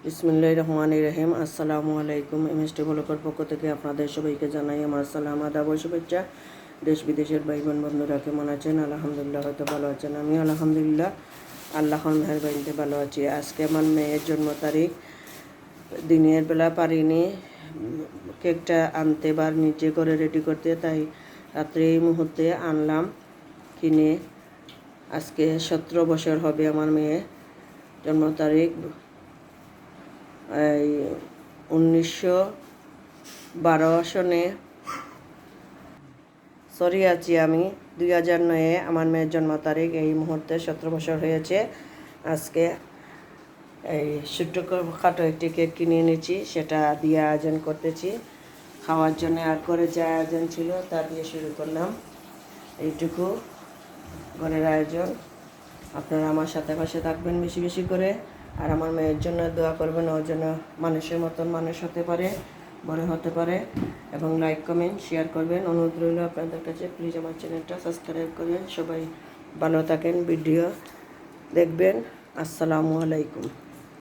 বিসমিল্লাহির রহমানির রহিম। আসসালামু আলাইকুম। এমএস ডেভেলপার পক্ষ থেকে আপনাদের সবাইকে জানাই আমার সালাম, আদাব ও শুভেচ্ছা। দেশ বিদেশের ভাই বোন বন্ধুরা কেমন আছেন? আলহামদুলিল্লাহ, হয়তো ভালো আছেন। আমি আলহামদুলিল্লাহ আল্লাহর মেহেরবানিতে ভালো আছি। আজকে আমার মেয়ের জন্ম তারিখ। দিনের বেলা পারিনি কেকটা আনতে বা নিচে করে রেডি করতে, তাই রাত্রে এই মুহূর্তে আনলাম কিনে। আজকে 17 বছর হবে আমার মেয়ের জন্ম তারিখ। এই 1912 সনে আছি আমি। 2009-এ আমার মেয়ের জন্ম তারিখ। এই মুহূর্তে 17 বছর হয়েছে। আজকে এই ছোট্টখাটো একটি কেক কিনে এনেছি, সেটা দিয়ে আয়োজন করতেছি খাওয়ার জন্য। আর করে যে আয়োজন ছিল তা দিয়ে শুরু করলাম। এইটুকু ঘরের আয়োজন। আপনারা আমার সাথে পাশে থাকবেন বেশি বেশি করে, আর আমার মেয়ের জন্য দোয়া করবেন, ওর জন্য মানুষের মতন মানুষ হতে পারে, বড় হতে পারে, এবং লাইক কমেন্ট শেয়ার করবেন। অনুরোধ রইল আপনাদের কাছে, প্লিজ আমার চ্যানেলটা সাবস্ক্রাইব করবেন। সবাই ভালো থাকেন, ভিডিও দেখবেন। আসসালামু আলাইকুম।